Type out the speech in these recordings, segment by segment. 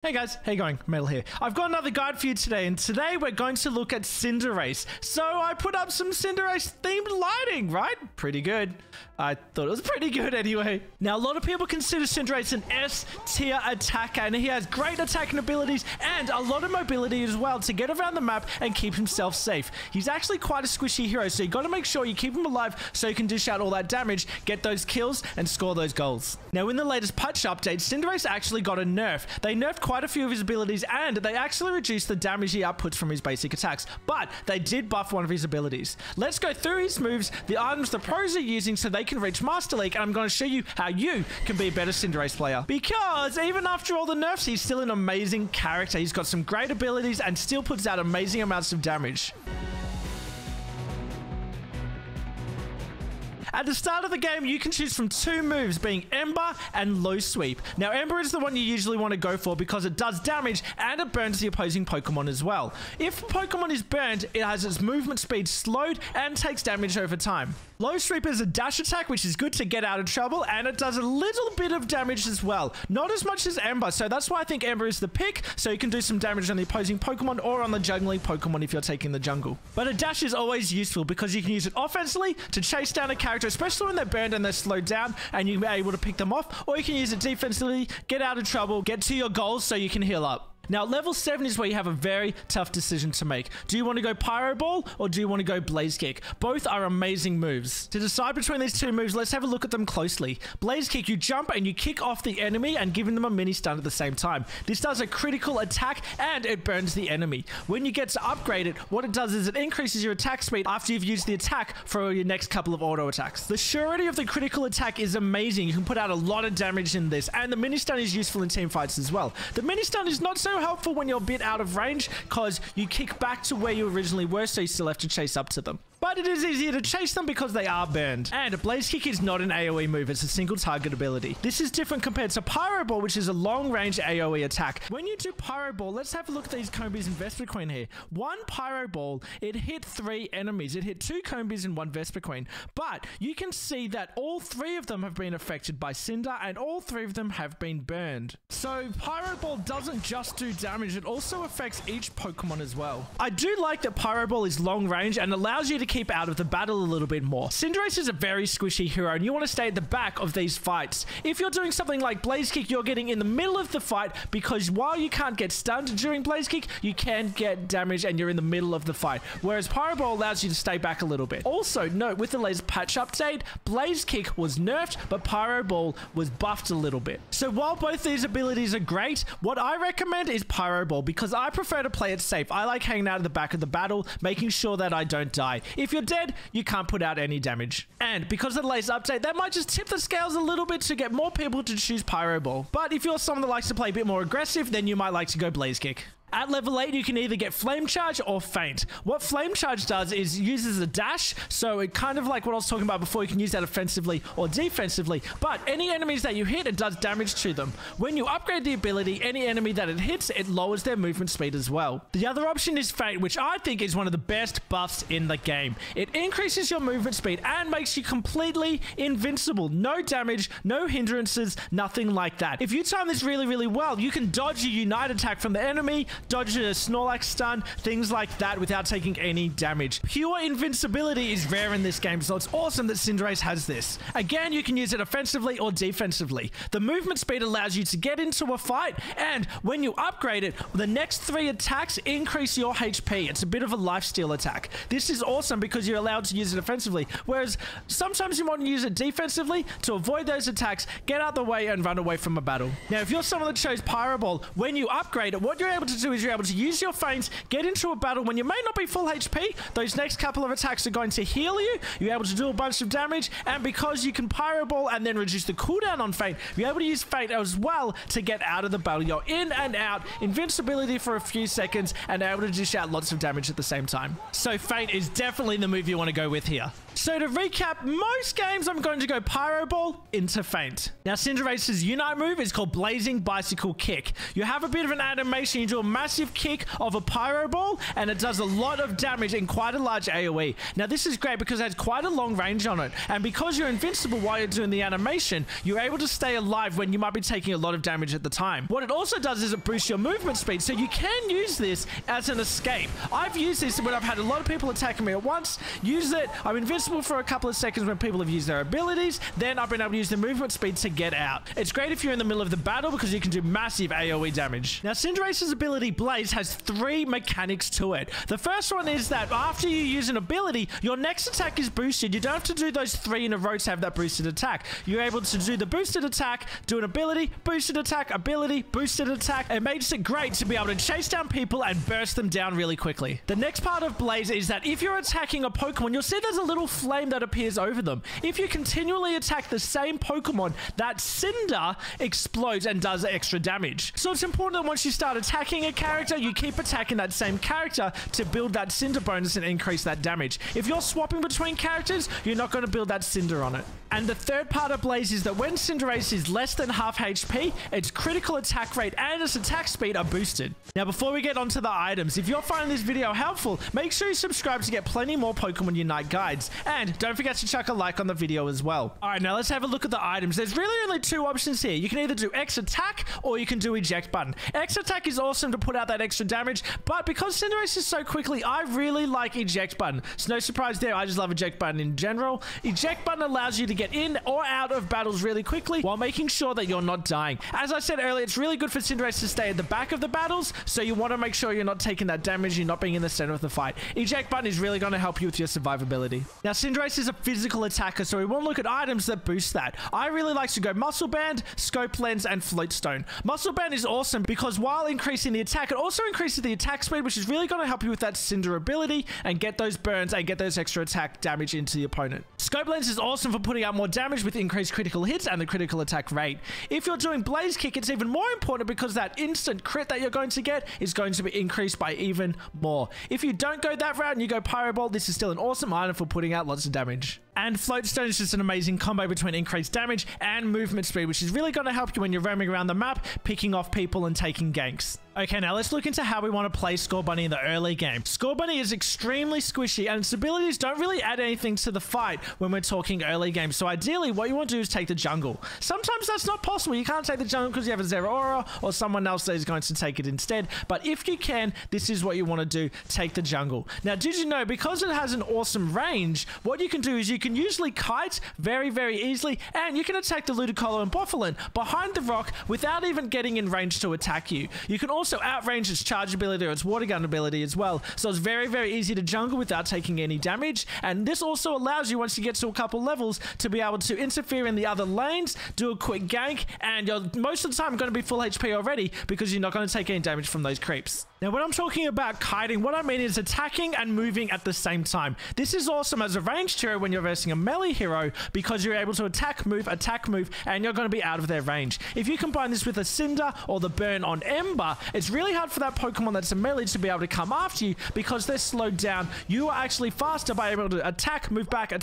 Hey guys, how you going? Metal here. I've got another guide for you today, and today we're going to look at Cinderace. So I put up some Cinderace themed lighting, right? Pretty good. I thought it was pretty good anyway. Now, a lot of people consider Cinderace an S-tier attacker, and he has great attacking abilities and a lot of mobility as well to get around the map and keep himself safe. He's actually quite a squishy hero, so you got to make sure you keep him alive so you can dish out all that damage, get those kills, and score those goals. Now, in the latest patch update, Cinderace actually got a nerf. They nerfed quite a few of his abilities, and they actually reduced the damage he outputs from his basic attacks, but they did buff one of his abilities. Let's go through his moves, the items the pros are using so they can reach Master League, and I'm going to show you how you can be a better Cinderace player. Because even after all the nerfs, he's still an amazing character. He's got some great abilities and still puts out amazing amounts of damage. At the start of the game, you can choose from two moves, being Ember and Low Sweep. Now, Ember is the one you usually want to go for because it does damage and it burns the opposing Pokemon as well. If a Pokemon is burned, it has its movement speed slowed and takes damage over time. Low Sweep is a dash attack, which is good to get out of trouble, and it does a little bit of damage as well. Not as much as Ember, so that's why I think Ember is the pick, so you can do some damage on the opposing Pokemon or on the jungling Pokemon if you're taking the jungle. But a dash is always useful because you can use it offensively to chase down a character, especially when they're burned and they're slowed down and you're able to pick them off, or you can use it defensively, get out of trouble, get to your goals so you can heal up. Now, level 7 is where you have a very tough decision to make. Do you want to go Pyro Ball or do you want to go Blazekick? Both are amazing moves. To decide between these two moves, let's have a look at them closely. Blazekick, you jump and you kick off the enemy and giving them a mini stun at the same time. This does a critical attack and it burns the enemy. When you get to upgrade it, what it does is it increases your attack speed after you've used the attack for your next couple of auto attacks. The surety of the critical attack is amazing. You can put out a lot of damage in this, and the mini stun is useful in team fights as well. The mini stun is not so helpful when you're a bit out of range because you kick back to where you originally were, so you still have to chase up to them. But it is easier to chase them because they are burned. And Blazekick is not an AoE move, it's a single target ability. This is different compared to Pyro Ball, which is a long range AoE attack. When you do Pyro Ball, let's have a look at these Combies and Vespiquen here. One Pyro Ball, it hit 3 enemies. It hit 2 Combies and 1 Vespiquen. But you can see that all 3 of them have been affected by Cinder and all 3 of them have been burned. So Pyro Ball doesn't just do damage, it also affects each Pokemon as well. I do like that Pyro Ball is long range and allows you to keep out of the battle a little bit more. Cinderace is a very squishy hero and you want to stay at the back of these fights. If you're doing something like Blazekick, you're getting in the middle of the fight because while you can't get stunned during Blazekick, you can get damage and you're in the middle of the fight. Whereas Pyro Ball allows you to stay back a little bit. Also, note with the latest patch update, Blazekick was nerfed, but Pyro Ball was buffed a little bit. So while both these abilities are great, what I recommend is Pyro Ball because I prefer to play it safe. I like hanging out at the back of the battle, making sure that I don't die. If you're dead, you can't put out any damage. And because of the latest update, that might just tip the scales a little bit to get more people to choose Pyro Ball. But if you're someone that likes to play a bit more aggressive, then you might like to go Blazekick. At level 8, you can either get Flame Charge or Feint. What Flame Charge does is uses a dash, so it kind of like what I was talking about before, you can use that offensively or defensively, but any enemies that you hit, it does damage to them. When you upgrade the ability, any enemy that it hits, it lowers their movement speed as well. The other option is Feint, which I think is one of the best buffs in the game. It increases your movement speed and makes you completely invincible. No damage, no hindrances, nothing like that. If you time this really, really well, you can dodge a Unite attack from the enemy, dodge a SNORLAX stun, things like that without taking any damage. Pure invincibility is rare in this game, so it's awesome that Cinderace has this. Again, you can use it offensively or defensively. The movement speed allows you to get into a fight, and when you upgrade it, the next 3 attacks increase your HP. It's a bit of a lifesteal attack. This is awesome because you're allowed to use it offensively, whereas sometimes you want to use it defensively to avoid those attacks, get out the way, and run away from a battle. Now, if you're someone that chose Pyro Ball, when you upgrade it, what you're able to do is you're able to use your feints, get into a battle when you may not be full HP. Those next couple of attacks are going to heal you. You're able to do a bunch of damage, and because you can Pyro Ball and then reduce the cooldown on feint, you're able to use feint as well to get out of the battle. You're in and out, invincibility for a few seconds, and able to dish out lots of damage at the same time. So feint is definitely the move you want to go with here. So to recap, most games I'm going to go Pyro Ball into Feint. Now Cinderace's Unite move is called Blazing Bicycle Kick. You have a bit of an animation, you do a massive kick of a Pyro Ball, and it does a lot of damage in quite a large AoE. Now this is great because it has quite a long range on it, and because you're invincible while you're doing the animation, you're able to stay alive when you might be taking a lot of damage at the time. What it also does is it boosts your movement speed, so you can use this as an escape. I've used this when I've had a lot of people attacking me at once, use it, I'm invincible for a couple of seconds when people have used their abilities, then I've been able to use the movement speed to get out. It's great if you're in the middle of the battle because you can do massive AoE damage. Now Cinderace's ability Blaze has 3 mechanics to it. The first one is that after you use an ability, your next attack is boosted. You don't have to do those 3 in a row to have that boosted attack. You're able to do the boosted attack, do an ability, boosted attack, ability, boosted attack. It makes it great to be able to chase down people and burst them down really quickly. The next part of Blaze is that if you're attacking a Pokemon, you'll see there's a little flame that appears over them. If you continually attack the same Pokemon, that Cinder explodes and does extra damage. So it's important that once you start attacking a character, you keep attacking that same character to build that Cinder bonus and increase that damage. If you're swapping between characters, you're not going to build that Cinder on it. And the third part of Blaze is that when Cinderace is less than half HP, its critical attack rate and its attack speed are boosted. Now, before we get onto the items, if you're finding this video helpful, make sure you subscribe to get plenty more Pokemon Unite guides. And don't forget to chuck a like on the video as well. All right, now let's have a look at the items. There's really only 2 options here. You can either do X attack or you can do eject button. X attack is awesome to put out that extra damage, but because Cinderace is so quickly, I really like eject button. It's no surprise there. I just love eject button in general. Eject button allows you to get in or out of battles really quickly while making sure that you're not dying. As I said earlier, it's really good for Cinderace to stay at the back of the battles, so you want to make sure you're not taking that damage, you're not being in the center of the fight. Eject button is really going to help you with your survivability. Now, Cinderace is a physical attacker, so we want to look at items that boost that. I really like to go Muscle Band, Scope Lens, and Float Stone. Muscle Band is awesome because while increasing the attack, it also increases the attack speed, which is really going to help you with that Cinder ability and get those burns and get those extra attack damage into the opponent. Scope Lens is awesome for putting out more damage with increased critical hits and the critical attack rate. If you're doing Blazekick, it's even more important because that instant crit that you're going to get is going to be increased by even more. If you don't go that route and you go Pyro Ball, this is still an awesome item for putting out lots of damage. And Float Stone is just an amazing combo between increased damage and movement speed, which is really going to help you when you're roaming around the map, picking off people and taking ganks. Okay, now let's look into how we want to play Scorbunny in the early game. Scorbunny is extremely squishy and its abilities don't really add anything to the fight when we're talking early game. So ideally, what you want to do is take the jungle. Sometimes that's not possible. You can't take the jungle because you have a Zeraora or someone else that is going to take it instead. But if you can, this is what you want to do. Take the jungle. Now, did you know, because it has an awesome range, what you can do is you can usually kite very, very easily, and you can attack the Ludicolo and Bofflin behind the rock without even getting in range to attack you. You can also outrange its charge ability or its water gun ability as well. So it's very, very easy to jungle without taking any damage. And this also allows you, once you get to a couple levels, to be able to interfere in the other lanes, do a quick gank, and you're most of the time going to be full HP already because you're not going to take any damage from those creeps. Now, when I'm talking about kiting, what I mean is attacking and moving at the same time. This is awesome as a ranged hero when you're versing a melee hero because you're able to attack, move, and you're going to be out of their range. If you combine this with a Cinder or the burn on Ember, it's really hard for that Pokemon that's a melee to be able to come after you because they're slowed down. You are actually faster by able to attack, move back,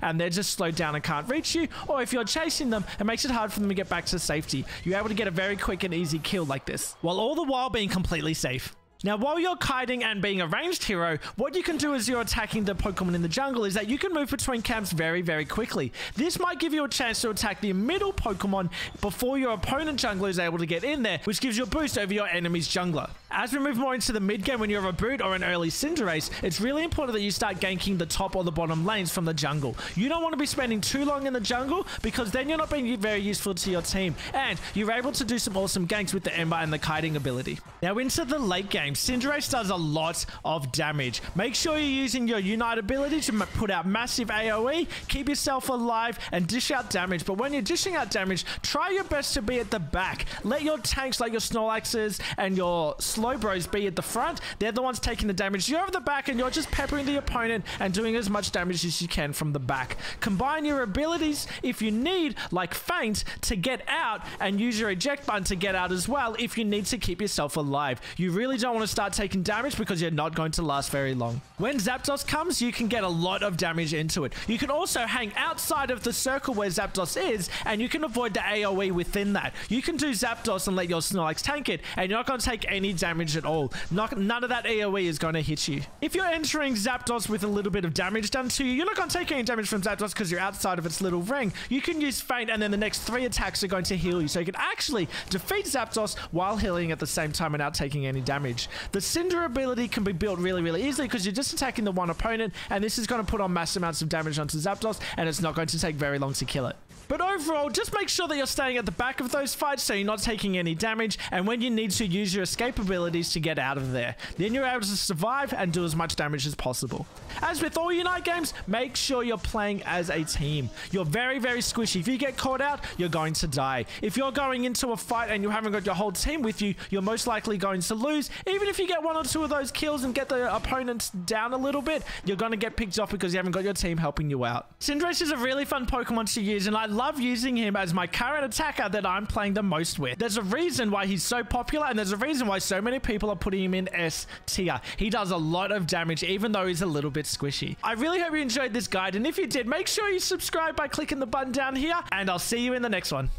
and they're just slowed down and can't reach you. Or if you're chasing them, it makes it hard for them to get back to safety. You're able to get a very quick and easy kill like this, while all the while being completely safe. Now, while you're kiting and being a ranged hero, what you can do as you're attacking the Pokemon in the jungle is that you can move between camps very, very quickly. This might give you a chance to attack the middle Pokemon before your opponent jungler is able to get in there, which gives you a boost over your enemy's jungler. As we move more into the mid game when you're a Boot or an early Cinderace, it's really important that you start ganking the top or the bottom lanes from the jungle. You don't want to be spending too long in the jungle because then you're not being very useful to your team, and you're able to do some awesome ganks with the Ember and the kiting ability. Now, into the late game, Cinderace does a lot of damage. Make sure you're using your Unite ability to put out massive AoE, keep yourself alive, and dish out damage. But when you're dishing out damage, try your best to be at the back. Let your tanks like your Snorlaxes and your Slowbros be at the front. They're the ones taking the damage. You're over the back and you're just peppering the opponent and doing as much damage as you can from the back. Combine your abilities if you need, like Feint, to get out, and use your eject button to get out as well if you need to keep yourself alive. You really don't want want to start taking damage because you're not going to last very long. When Zapdos comes, you can get a lot of damage into it. You can also hang outside of the circle where Zapdos is, and you can avoid the AoE within that. You can do Zapdos and let your Snorlax tank it, and you're not going to take any damage at all. None of that AoE is going to hit you. If you're entering Zapdos with a little bit of damage done to you, you're not going to take any damage from Zapdos because you're outside of its little ring. You can use feint, and then the next 3 attacks are going to heal you. So you can actually defeat Zapdos while healing at the same time without taking any damage. The Cinder ability can be built really, really easily because you're just attacking the one opponent, and this is going to put on mass amounts of damage onto Zapdos, and it's not going to take very long to kill it. But overall, just make sure that you're staying at the back of those fights so you're not taking any damage, and when you need to, use your escape abilities to get out of there. Then you're able to survive and do as much damage as possible. As with all Unite games, make sure you're playing as a team. You're very, very squishy. If you get caught out, you're going to die. If you're going into a fight and you haven't got your whole team with you, you're most likely going to lose. Even if you get 1 or 2 of those kills and get the opponents down a little bit, you're going to get picked off because you haven't got your team helping you out. Cinderace is a really fun Pokemon to use, and I love using him as my current attacker that I'm playing the most with. There's a reason why he's so popular, and there's a reason why so many people are putting him in S tier. He does a lot of damage, even though he's a little bit squishy. I really hope you enjoyed this guide, and if you did, make sure you subscribe by clicking the button down here, and I'll see you in the next one.